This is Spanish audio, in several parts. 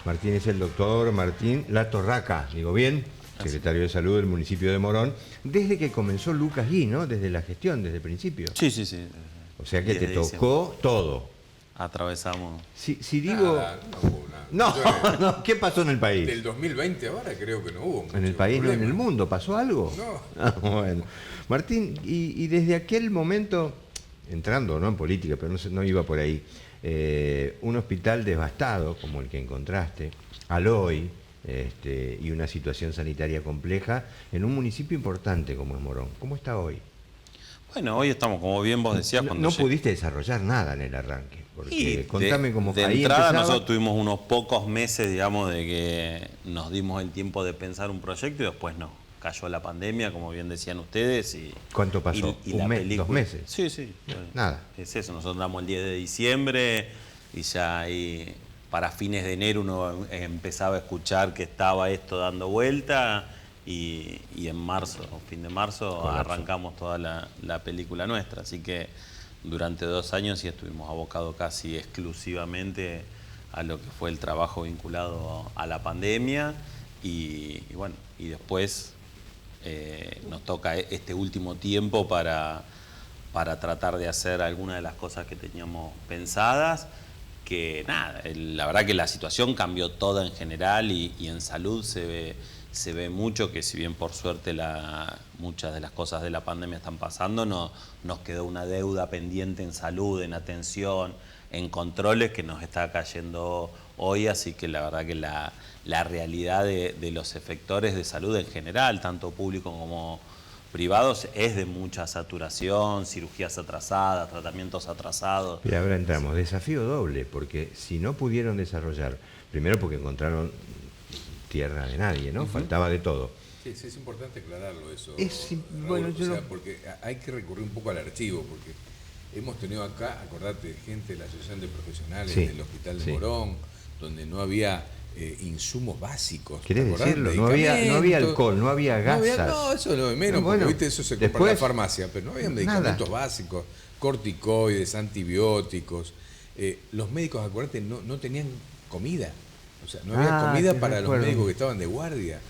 Martín es el doctor Martín Latorraca, digo bien, secretario de Salud del municipio de Morón, desde que comenzó Lucas Gui, ¿no? Desde la gestión, desde el principio. Sí, sí, sí. O sea que te Desde tocó todo. atravesamos. Si digo... Nada, no hubo nada. No, ¿qué pasó en el país? Del 2020 ahora creo que no hubo mucho En el país, no en problema. el mundo, ¿pasó algo? No. Ah, bueno. Martín, y desde aquel momento, entrando ¿no? en política, pero no iba por ahí, un hospital devastado como el que encontraste, al hoy, y una situación sanitaria compleja en un municipio importante como es Morón. ¿Cómo está hoy? Bueno, hoy estamos, como bien vos decías, No pudiste desarrollar nada en el arranque, porque contame cómo de ahí entrada empezaba. nosotros tuvimos unos pocos meses, digamos, de que nos dimos el tiempo de pensar un proyecto y después no. Cayó la pandemia, como bien decían ustedes. Y, ¿Cuánto pasó? Y ¿Un la mes, película. 2 meses? Sí, sí. Nada. Es eso, nosotros damos el 10 de diciembre y ya ahí, para fines de enero uno empezaba a escuchar que estaba esto dando vuelta y en marzo, fin de marzo, Colapso. arrancamos toda la película nuestra. Así que durante 2 años sí estuvimos abocados casi exclusivamente a lo que fue el trabajo vinculado a la pandemia y bueno, y después nos toca este último tiempo para tratar de hacer algunas de las cosas que teníamos pensadas, que nada, la verdad que la situación cambió toda en general y en salud se ve mucho que si bien por suerte muchas de las cosas de la pandemia están pasando, nos quedó una deuda pendiente en salud, en atención, en controles que nos está cayendo hoy, así que la verdad que la realidad de los efectores de salud en general, tanto público como privados, es de mucha saturación, cirugías atrasadas, tratamientos atrasados. Y ahora entramos, desafío doble, porque si no pudieron desarrollar, primero porque encontraron tierra de nadie, ¿no? Faltaba de todo. Sí, es importante aclararlo eso. Bueno, Raúl, yo porque hay que recurrir un poco al archivo, porque hemos tenido acá, acordate, gente de la Asociación de Profesionales Sí, del Hospital de sí. Morón, donde no había insumos básicos. ¿te ¿Querés acordás? decirlo? No había alcohol, no había gasas. No, eso es lo de menos, Bueno, porque ¿viste? Eso se compra en después, la farmacia, pero no había medicamentos básicos, corticoides, antibióticos. Los médicos, acordate, no tenían comida. O sea, no había comida para los médicos que estaban de guardia.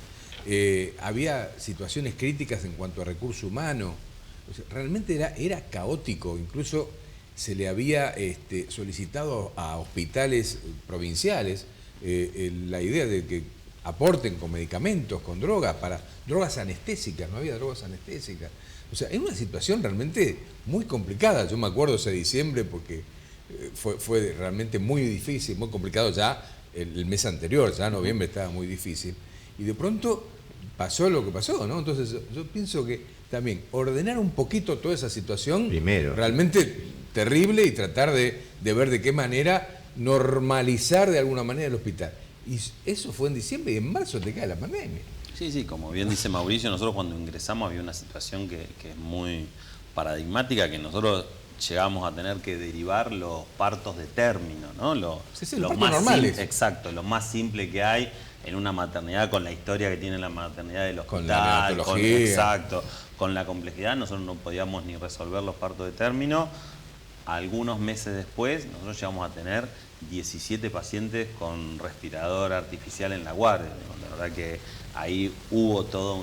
Había situaciones críticas en cuanto a recurso humano. O sea, realmente era caótico. Incluso se le había solicitado a hospitales provinciales la idea de que aporten con medicamentos, con drogas, para drogas anestésicas. No había drogas anestésicas. O sea, es una situación realmente muy complicada. Yo me acuerdo ese diciembre porque fue realmente muy difícil, muy complicado ya. El mes anterior, ya noviembre estaba muy difícil, y de pronto pasó lo que pasó, ¿no? Entonces yo pienso que también ordenar un poquito toda esa situación primero, realmente terrible y tratar de ver de qué manera normalizar de alguna manera el hospital. Y eso fue en diciembre y en marzo te cae la pandemia. Sí, como bien dice Mauricio, nosotros cuando ingresamos había una situación que es muy paradigmática, que nosotros llegamos a tener que derivar los partos de término, ¿no? Los partos normales. Exacto, lo más simple que hay en una maternidad, con la historia que tiene la maternidad del hospital, con la neonatología. Exacto, con la complejidad, nosotros no podíamos ni resolver los partos de término. Algunos meses después, nosotros llegamos a tener 17 pacientes con respirador artificial en la guardia. La verdad que ahí hubo toda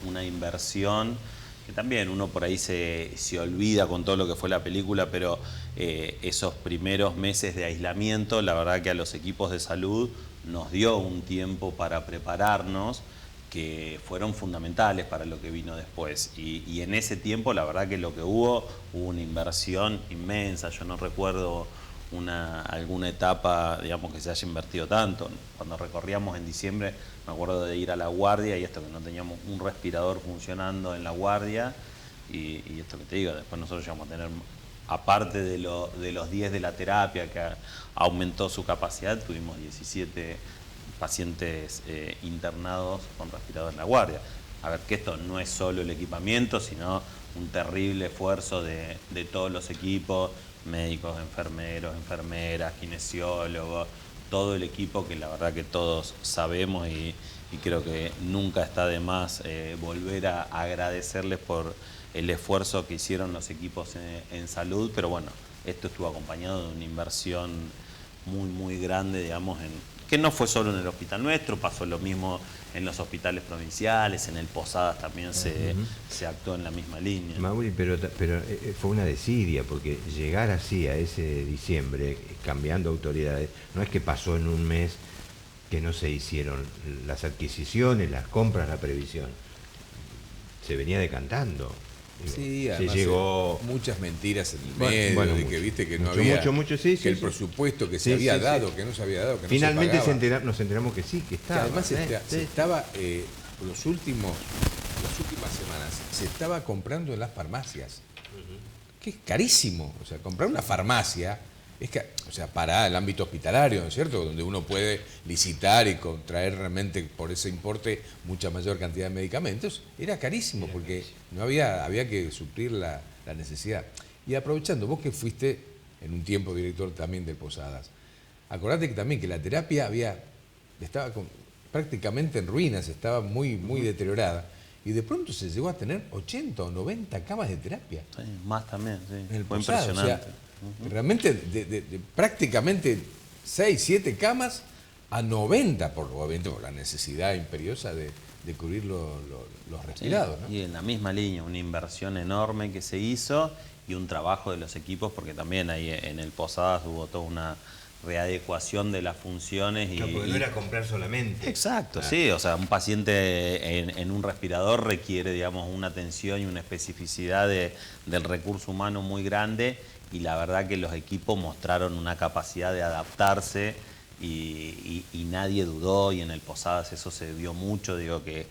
una inversión, que también uno por ahí se olvida con todo lo que fue la película, pero esos primeros meses de aislamiento, la verdad que a los equipos de salud nos dio un tiempo para prepararnos, que fueron fundamentales para lo que vino después. Y en ese tiempo, la verdad que lo que hubo una inversión inmensa. Yo no recuerdo alguna etapa, digamos, que se haya invertido tanto. Cuando recorríamos en diciembre, me acuerdo de ir a la guardia y esto que no teníamos un respirador funcionando en la guardia y esto que te digo, después nosotros llegamos a tener, aparte de los 10 de la terapia que aumentó su capacidad, tuvimos 17 pacientes internados con respirador en la guardia. A ver, que esto no es solo el equipamiento, sino un terrible esfuerzo de todos los equipos, médicos, enfermeros, enfermeras, kinesiólogos, todo el equipo que la verdad que todos sabemos y creo que nunca está de más volver a agradecerles por el esfuerzo que hicieron los equipos en salud, pero bueno, esto estuvo acompañado de una inversión muy grande, digamos, que no fue solo en el hospital nuestro, pasó lo mismo en los hospitales provinciales, en el Posadas también se actuó en la misma línea. Mauri, pero fue una desidia, porque llegar así a ese diciembre, cambiando autoridades, no es que pasó en un mes que no se hicieron las adquisiciones, las compras, la previsión. Se venía decantando. Sí, se además llegó muchas mentiras en el medio, de que viste que no había sí, que el presupuesto que se había dado, que no se había dado, que finalmente no se pagaba. nos enteramos que sí, que estaba. Que además se estaba las últimas semanas se estaba comprando en las farmacias, que es carísimo. O sea, comprar una farmacia es que, o sea, para el ámbito hospitalario, ¿no es cierto?, donde uno puede licitar y contraer realmente por ese importe mucha mayor cantidad de medicamentos, era carísimo, porque no había que suplir la necesidad. Y aprovechando, vos que fuiste en un tiempo director también de Posadas, acordate que también que la terapia estaba prácticamente en ruinas, estaba muy deteriorada, y de pronto se llegó a tener 80 o 90 camas de terapia. Sí, más también, sí. En el fue Posadas, impresionante. o sea, realmente de prácticamente 6, 7 camas a 90, obviamente por la necesidad imperiosa de cubrir los respirados. Sí, ¿no? y en la misma línea, una inversión enorme que se hizo y un trabajo de los equipos, porque también ahí en el Posadas hubo toda una readecuación de las funciones. Porque no era comprar solamente. Exacto, sí, o sea, un paciente en un respirador requiere, digamos, una atención y una especificidad del recurso humano muy grande, y la verdad que los equipos mostraron una capacidad de adaptarse y nadie dudó, y en el Posadas eso se vio mucho, digo que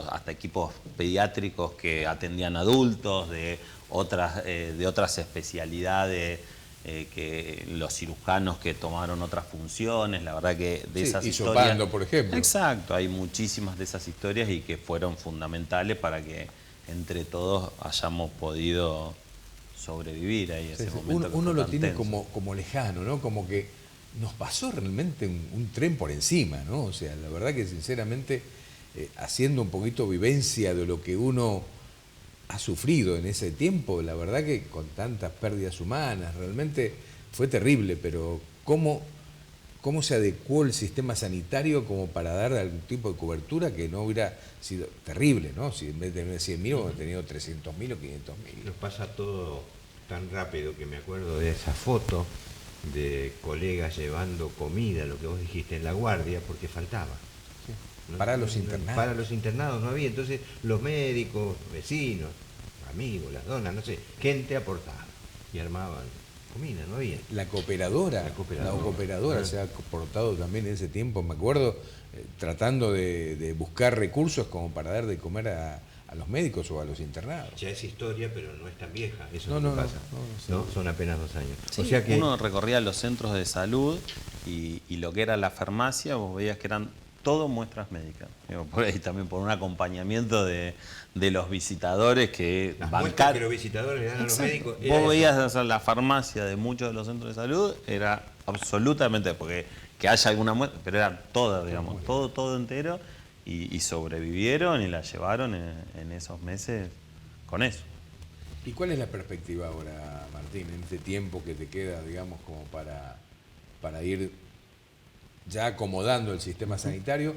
hasta equipos pediátricos que atendían adultos de otras especialidades, que los cirujanos que tomaron otras funciones, la verdad que de esas historias... Hisopando, por ejemplo. Exacto, hay muchísimas de esas historias y que fueron fundamentales para que entre todos hayamos podido sobrevivir ahí ese momento. Uno lo tiene como lejano, ¿no? Como que nos pasó realmente un tren por encima, ¿no? O sea, la verdad que sinceramente, haciendo un poquito vivencia de lo que uno ha sufrido en ese tiempo, la verdad que con tantas pérdidas humanas, realmente fue terrible, pero ¿cómo se adecuó el sistema sanitario como para dar algún tipo de cobertura que no hubiera sido terrible, ¿no? Si en vez de tener 100.000 hubiera tenido 300.000 o 500.000. Nos pasa todo tan rápido que me acuerdo de esa foto de colegas llevando comida, lo que vos dijiste, en la guardia, porque faltaba. ¿No? Para los internados. Para los internados no había, entonces los médicos, vecinos, amigos, las donas, no sé, gente aportaba y armaban comida, no había. La cooperadora se ha aportado también en ese tiempo, me acuerdo, tratando de buscar recursos como para dar de comer a los médicos o a los internados. Ya es historia, pero no es tan vieja, eso no pasa. No, son apenas 2 años. Sí, o sea que uno recorría los centros de salud y lo que era la farmacia, vos veías que eran todo muestras médicas. Digo, por ahí también por un acompañamiento de los visitadores que las muestras que los visitadores le dan a los médicos. Vos veías la farmacia de muchos de los centros de salud, era absolutamente, porque que haya alguna muestra, pero era toda, digamos, todo entero, y sobrevivieron y la llevaron en esos meses con eso. ¿Y cuál es la perspectiva ahora, Martín, en este tiempo que te queda, digamos, como para ir ya acomodando el sistema sanitario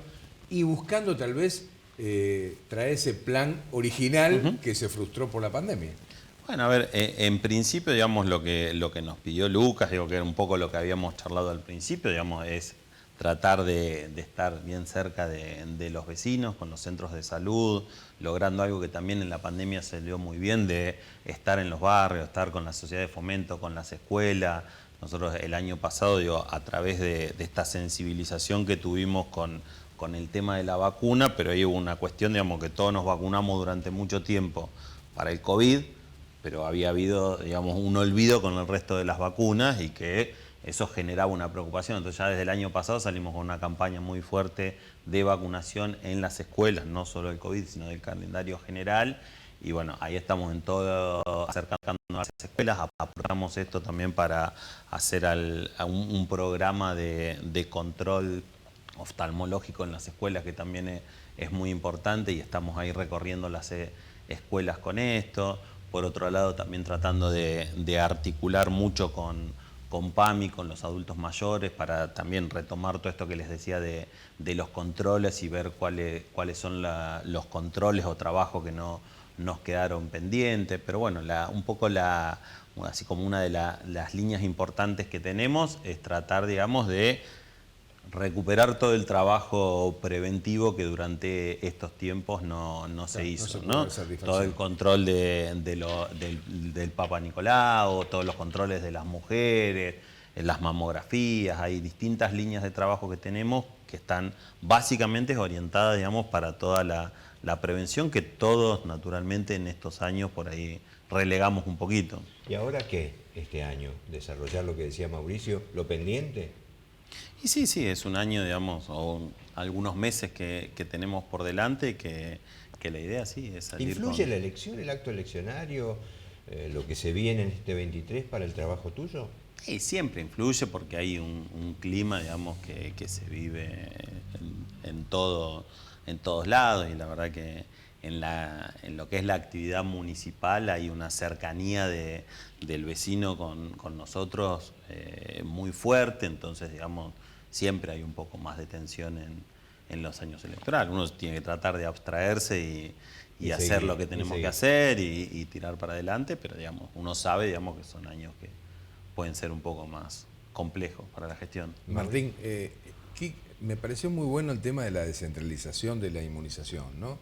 y buscando tal vez traer ese plan original que se frustró por la pandemia? Bueno, a ver, en principio, digamos, lo que nos pidió Lucas, digo que era un poco lo que habíamos charlado al principio, digamos, es tratar de estar bien cerca de los vecinos, con los centros de salud, logrando algo que también en la pandemia se dio muy bien, de estar en los barrios, estar con la sociedad de fomento, con las escuelas. Nosotros el año pasado, digo, a través de esta sensibilización que tuvimos con el tema de la vacuna, pero ahí hubo una cuestión, digamos, que todos nos vacunamos durante mucho tiempo para el COVID, pero había habido, digamos, un olvido con el resto de las vacunas y que eso generaba una preocupación. Entonces ya desde el año pasado salimos con una campaña muy fuerte de vacunación en las escuelas, no solo del COVID, sino del calendario general. Y bueno, ahí estamos en todo, acercándonos a las escuelas, aportamos esto también para hacer un programa de control oftalmológico en las escuelas, que también es muy importante, y estamos ahí recorriendo las escuelas con esto. Por otro lado, también tratando de articular mucho con con PAMI, con los adultos mayores, para también retomar todo esto que les decía de los controles y ver cuáles son los controles o trabajos que no nos quedaron pendientes. Pero bueno, un poco así como una de las líneas importantes que tenemos es tratar, digamos, de recuperar todo el trabajo preventivo que durante estos tiempos no se hizo, ¿no? Todo el control del Papa Nicolau, todos los controles de las mujeres, las mamografías. Hay distintas líneas de trabajo que tenemos que están básicamente orientadas, digamos, para toda la prevención que todos naturalmente en estos años por ahí relegamos un poquito. ¿Y ahora qué este año? ¿Desarrollar lo que decía Mauricio, lo pendiente? Y sí, es un año, digamos, o algunos meses que tenemos por delante que la idea sí es salir. ¿Influye la elección, el acto eleccionario, lo que se viene en este 23 para el trabajo tuyo? Sí, siempre influye porque hay un clima, digamos, que se vive en todos lados, y la verdad que en lo que es la actividad municipal hay una cercanía del vecino con nosotros muy fuerte, entonces, digamos, siempre hay un poco más de tensión en los años electorales. Uno tiene que tratar de abstraerse y hacer lo que tenemos que hacer y tirar para adelante, pero, digamos, uno sabe, digamos, que son años que pueden ser un poco más complejos para la gestión. Martín, me pareció muy bueno el tema de la descentralización de la inmunización, ¿no?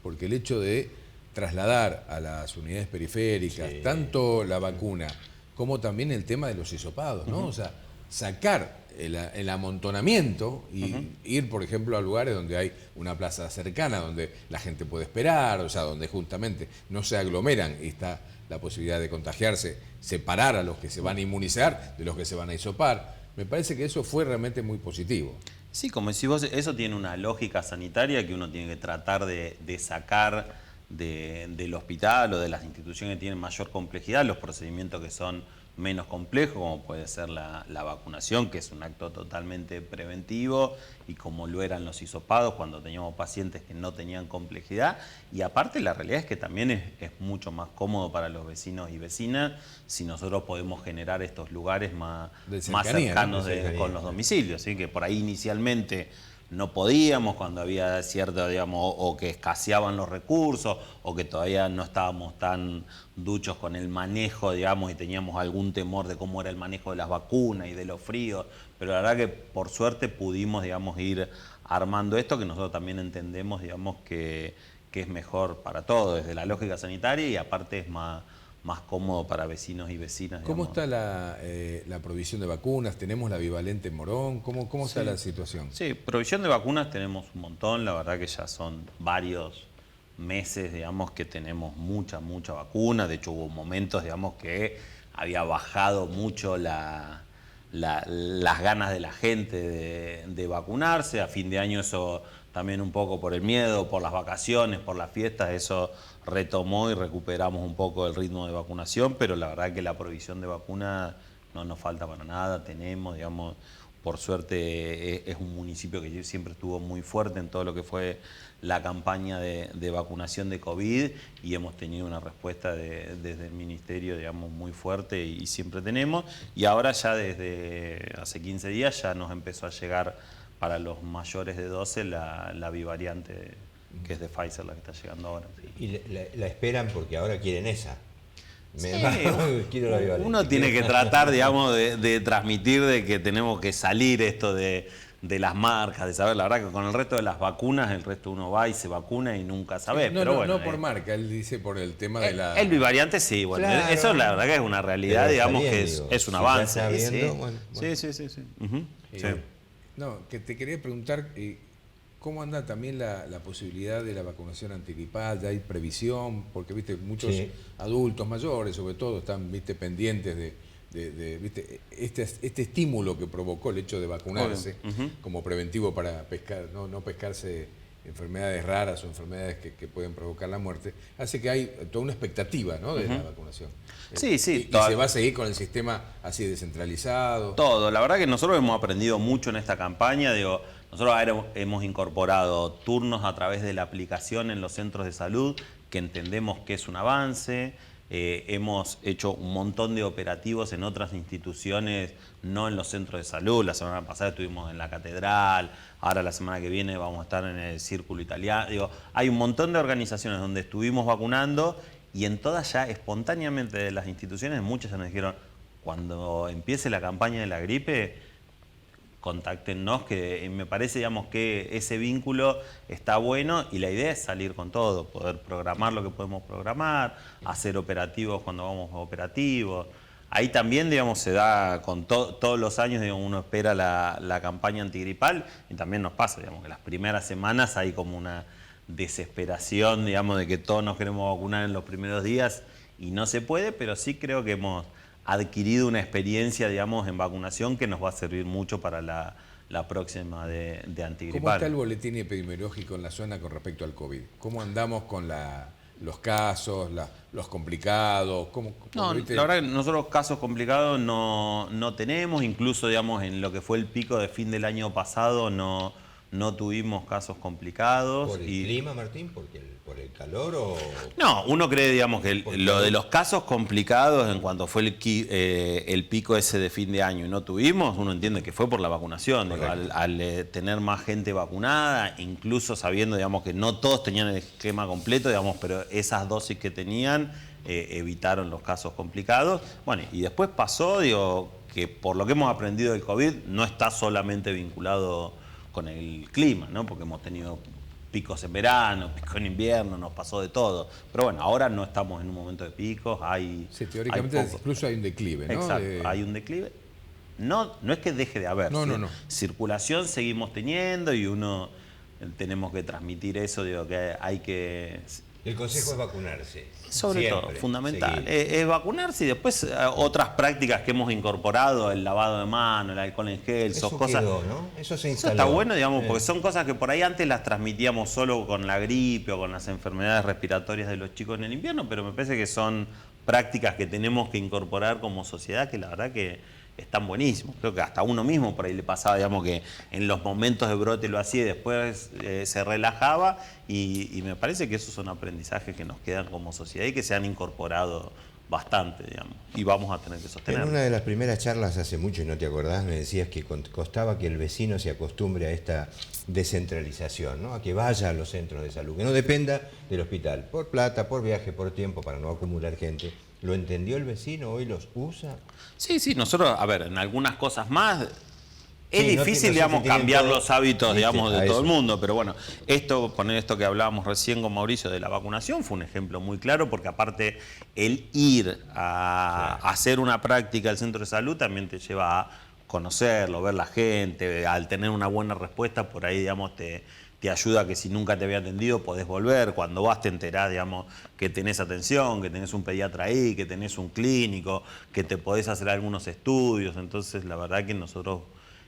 Porque el hecho de trasladar a las unidades periféricas tanto la vacuna como también el tema de los hisopados, ¿no? O sea, sacar el amontonamiento y ir, por ejemplo, a lugares donde hay una plaza cercana, donde la gente puede esperar, o sea, donde justamente no se aglomeran y está la posibilidad de contagiarse, separar a los que se van a inmunizar de los que se van a hisopar. Me parece que eso fue realmente muy positivo. Sí, como decís vos, eso tiene una lógica sanitaria que uno tiene que tratar de sacar del hospital o de las instituciones que tienen mayor complejidad, los procedimientos que son menos complejos, como puede ser la vacunación, que es un acto totalmente preventivo, y como lo eran los hisopados cuando teníamos pacientes que no tenían complejidad. Y aparte la realidad es que también es mucho más cómodo para los vecinos y vecinas si nosotros podemos generar estos lugares más cercanos, ¿no? Con los domicilios, ¿sí? Que por ahí inicialmente no podíamos cuando había cierto, digamos, o que escaseaban los recursos, o que todavía no estábamos tan duchos con el manejo, digamos, y teníamos algún temor de cómo era el manejo de las vacunas y de los fríos, pero la verdad que por suerte pudimos, digamos, ir armando esto, que nosotros también entendemos, digamos, que es mejor para todos, desde la lógica sanitaria, y aparte es más cómodo para vecinos y vecinas. ¿Cómo está la provisión de vacunas? ¿Tenemos la bivalente en Morón? ¿Cómo está la situación? Sí, provisión de vacunas tenemos un montón, la verdad que ya son varios meses, digamos, que tenemos mucha vacuna. De hecho, hubo momentos, digamos, que había bajado mucho las ganas de la gente de vacunarse. A fin de año eso también un poco por el miedo, por las vacaciones, por las fiestas, eso retomó y recuperamos un poco el ritmo de vacunación, pero la verdad que la provisión de vacunas no nos falta para nada, tenemos, digamos, por suerte es un municipio que siempre estuvo muy fuerte en todo lo que fue la campaña de vacunación de COVID, y hemos tenido una respuesta desde el ministerio, digamos, muy fuerte, y siempre tenemos. Y ahora ya desde hace 15 días ya nos empezó a llegar para los mayores de 12 la bivariante, que es de Pfizer, la que está llegando ahora. Y la esperan porque ahora quieren esa. Sí, uno tiene que tratar, digamos, de transmitir de que tenemos que salir esto de las marcas, de saber. La verdad que con el resto de las vacunas, el resto uno va y se vacuna y nunca sabe. No por marca, él dice por el tema de la... El bivariante sí, bueno, claro, eso la verdad que es una realidad, pero digamos, bien, que es un avance. Viendo, sí. Bueno. Sí. Sí. No, que te quería preguntar, ¿cómo anda también la posibilidad de la vacunación antigripal? ¿Ya hay previsión? Porque, viste, muchos adultos mayores, sobre todo, están, viste, pendientes viste, este estímulo que provocó el hecho de vacunarse como preventivo para no pescarse enfermedades raras o enfermedades que pueden provocar la muerte, hace que hay toda una expectativa, ¿no?, de la vacunación. Sí. Y se va a seguir con el sistema así descentralizado. Todo. La verdad que nosotros hemos aprendido mucho en esta campaña. Digo, nosotros hemos incorporado turnos a través de la aplicación en los centros de salud, que entendemos que es un avance. hemos hecho un montón de operativos en otras instituciones, no en los centros de salud. La semana pasada estuvimos en la Catedral, ahora la semana que viene vamos a estar en el Círculo Italiano. Digo, hay un montón de organizaciones donde estuvimos vacunando y en todas ya espontáneamente de las instituciones, muchas ya nos dijeron, cuando empiece la campaña de la gripe, contáctenos, que me parece, digamos, que ese vínculo está bueno y la idea es salir con todo, poder programar lo que podemos programar, hacer operativos cuando vamos a operativos. Ahí también, digamos, se da con todos los años, digamos, uno espera la campaña antigripal y también nos pasa, digamos, que las primeras semanas hay como una desesperación, digamos, de que todos nos queremos vacunar en los primeros días y no se puede, pero sí creo que hemos adquirido una experiencia, digamos, en vacunación que nos va a servir mucho para la próxima de antigripal. ¿Cómo está el boletín epidemiológico en la zona con respecto al COVID? ¿Cómo andamos con los casos, los complicados? No, ¿viste? La verdad que nosotros casos complicados no tenemos, incluso, digamos, en lo que fue el pico de fin del año pasado no tuvimos casos complicados. ¿Por el clima, Martín? ¿Por el calor o...? No, uno cree, digamos, que lo de los casos complicados en cuanto fue el pico ese de fin de año y no tuvimos, uno entiende que fue por la vacunación. Digo, al tener más gente vacunada, incluso sabiendo, digamos, que no todos tenían el esquema completo, digamos, pero esas dosis que tenían evitaron los casos complicados. Bueno, y después pasó, digo, que por lo que hemos aprendido del COVID no está solamente vinculado con el clima, ¿no? Porque hemos tenido picos en verano, picos en invierno, nos pasó de todo. Pero bueno, ahora no estamos en un momento de picos, sí, teóricamente incluso hay un declive, ¿no? Exacto, hay un declive. No es que deje de haber. No. Circulación seguimos teniendo y tenemos que transmitir eso, digo, que hay que... El consejo es vacunarse. Sobre siempre, todo, fundamental. Es vacunarse y después otras prácticas que hemos incorporado, el lavado de manos, el alcohol en gel, eso son cosas... quedó, ¿no? Eso se instaló. Eso está bueno, digamos, porque son cosas que por ahí antes las transmitíamos solo con la gripe o con las enfermedades respiratorias de los chicos en el invierno, pero me parece que son prácticas que tenemos que incorporar como sociedad que la verdad que están buenísimos. Creo que hasta uno mismo por ahí le pasaba, digamos, que en los momentos de brote lo hacía y después se relajaba y me parece que esos son aprendizajes que nos quedan como sociedad y que se han incorporado bastante, digamos, y vamos a tener que sostener. En una de las primeras charlas hace mucho, y no te acordás, me decías que costaba que el vecino se acostumbre a esta descentralización, ¿no? A que vaya a los centros de salud, que no dependa del hospital, por plata, por viaje, por tiempo, para no acumular gente. ¿Lo entendió el vecino? ¿Hoy los usa? Sí, nosotros, a ver, en algunas cosas más es difícil, digamos, cambiar los hábitos, digamos, de todo el mundo, pero bueno, poner esto que hablábamos recién con Mauricio de la vacunación fue un ejemplo muy claro, porque aparte el ir a hacer una práctica al centro de salud también te lleva a conocerlo, ver la gente, al tener una buena respuesta, por ahí, digamos, te ayuda a que si nunca te había atendido podés volver, cuando vas te enterás, digamos, que tenés atención, que tenés un pediatra ahí, que tenés un clínico, que te podés hacer algunos estudios, entonces la verdad que nosotros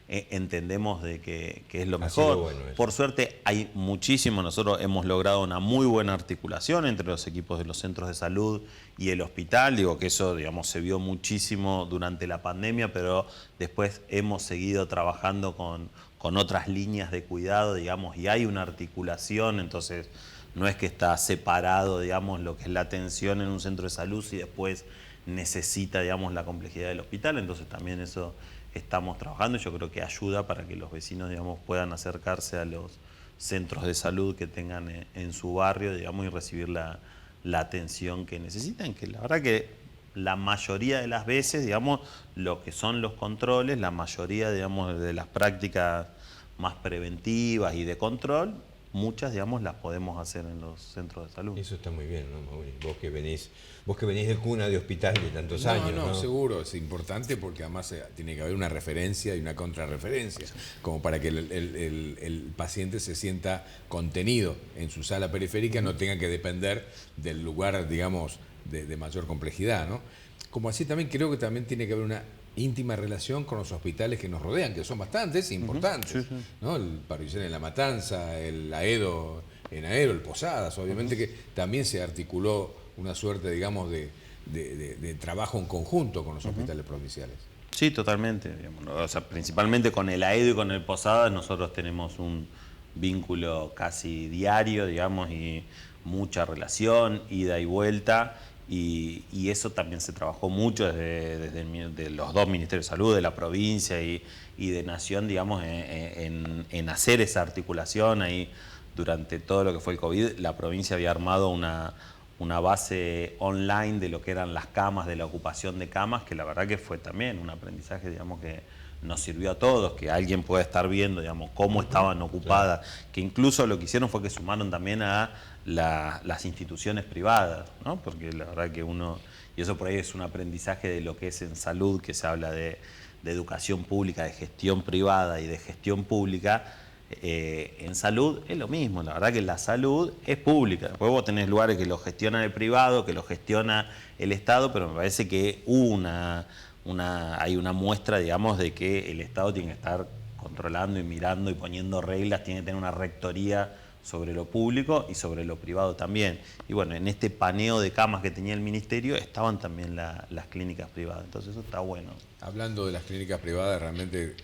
entendemos de que es lo mejor. Bueno, por suerte hay muchísimo, nosotros hemos logrado una muy buena articulación entre los equipos de los centros de salud y el hospital, digo que eso, digamos, se vio muchísimo durante la pandemia, pero después hemos seguido trabajando con otras líneas de cuidado, digamos, y hay una articulación, entonces no es que está separado, digamos, lo que es la atención en un centro de salud y después necesita, digamos, la complejidad del hospital, entonces también eso estamos trabajando y yo creo que ayuda para que los vecinos, digamos, puedan acercarse a los centros de salud que tengan en su barrio, digamos, y recibir la atención que necesitan, que la verdad que la mayoría de las veces, digamos, lo que son los controles, la mayoría, digamos, de las prácticas más preventivas y de control, muchas, digamos, las podemos hacer en los centros de salud. Eso está muy bien, ¿no, Mauri? Vos que venís de cuna de hospital de tantos años, ¿no? No, seguro, es importante porque además tiene que haber una referencia y una contrarreferencia, como para que el paciente se sienta contenido en su sala periférica, no tenga que depender del lugar, digamos, de mayor complejidad, ¿no? Como así también creo que también tiene que haber una íntima relación con los hospitales que nos rodean, que son bastantes importantes, ¿no? El Parvillán en La Matanza, el Aedo en Aero, el Posadas, obviamente que también se articuló una suerte, digamos, de trabajo en conjunto con los hospitales provinciales. Sí, totalmente, digamos, o sea, principalmente con el Aedo y con el Posadas nosotros tenemos un vínculo casi diario, digamos, y mucha relación, ida y vuelta, y eso también se trabajó mucho desde los dos ministerios de salud, de la provincia y de Nación, digamos, en hacer esa articulación ahí durante todo lo que fue el COVID. La provincia había armado una base online de lo que eran las camas, de la ocupación de camas, que la verdad que fue también un aprendizaje, digamos, que nos sirvió a todos, que alguien pueda estar viendo, digamos, cómo estaban ocupadas, que incluso lo que hicieron fue que sumaron también a las instituciones privadas, ¿no? Porque la verdad que y eso por ahí es un aprendizaje de lo que es en salud, que se habla de educación pública, de gestión privada y de gestión pública. En salud es lo mismo, la verdad que la salud es pública. Después vos tenés lugares que lo gestiona el privado, que lo gestiona el Estado, pero me parece que hay una muestra, digamos, de que el Estado tiene que estar controlando y mirando y poniendo reglas, tiene que tener una rectoría sobre lo público y sobre lo privado también. Y bueno, en este paneo de camas que tenía el ministerio estaban también las clínicas privadas, entonces eso está bueno. Hablando de las clínicas privadas, realmente,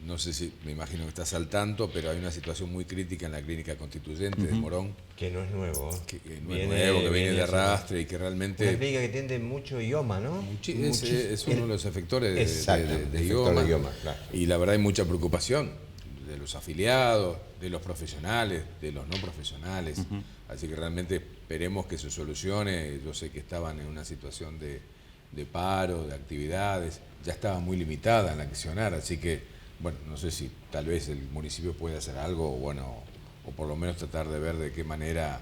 no sé si, me imagino que estás al tanto, pero hay una situación muy crítica en la clínica Constituyente de Morón. Que no es nuevo. Que viene de arrastre y que realmente... Una clínica que tiene mucho IOMA, ¿no? Es uno de los efectores de IOMA. Claro. Y la verdad hay mucha preocupación de los afiliados, de los profesionales, de los no profesionales. Así que realmente esperemos que se solucione. Yo sé que estaban en una situación de paro, de actividades. Ya estaba muy limitada en accionar, así que... Bueno, no sé si tal vez el municipio puede hacer algo, bueno, o por lo menos tratar de ver de qué manera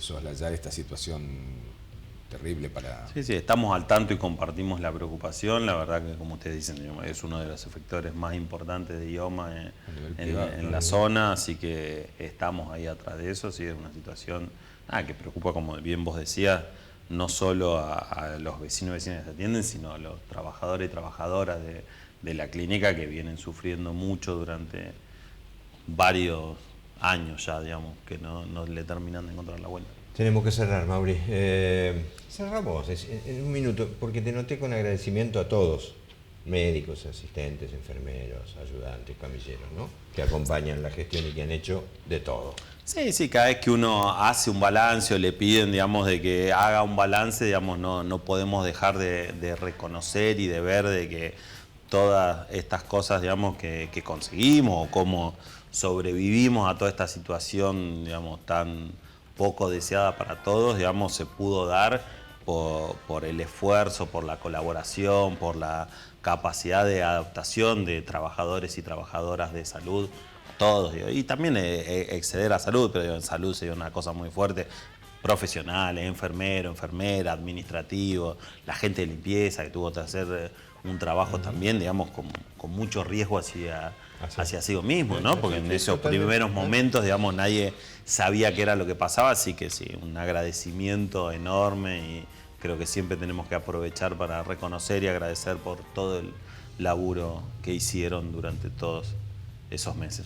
soslayar esta situación terrible para... Sí, estamos al tanto y compartimos la preocupación. La verdad que, como ustedes dicen, es uno de los efectores más importantes de IOMA en la zona, así que estamos ahí atrás de eso. Sí, es una situación que preocupa, como bien vos decías, no solo a los vecinos y vecinas que se atienden, sino a los trabajadores y trabajadoras de la clínica, que vienen sufriendo mucho durante varios años ya, digamos, que no le terminan de encontrar la vuelta. Tenemos que cerrar, Mauri. Cerramos en un minuto, porque te noté con agradecimiento a todos, médicos, asistentes, enfermeros, ayudantes, camilleros, ¿no? Que acompañan la gestión y que han hecho de todo. Sí, cada vez que uno hace un balance o le piden, digamos, de que haga un balance, digamos, no podemos dejar de reconocer y de ver de que todas estas cosas, digamos, que conseguimos o cómo sobrevivimos a toda esta situación, digamos, tan poco deseada para todos, digamos, se pudo dar por el esfuerzo, por la colaboración, por la capacidad de adaptación de trabajadores y trabajadoras de salud, todos, digo, y también exceder a salud, pero digo, en salud sería una cosa muy fuerte. Profesionales, enfermero, enfermera, administrativo, la gente de limpieza que tuvo que hacer un trabajo también, digamos, con mucho riesgo hacia sí mismo, ¿no? Porque en esos primeros momentos, digamos, nadie sabía qué era lo que pasaba, así que sí, un agradecimiento enorme y creo que siempre tenemos que aprovechar para reconocer y agradecer por todo el laburo que hicieron durante todos esos meses.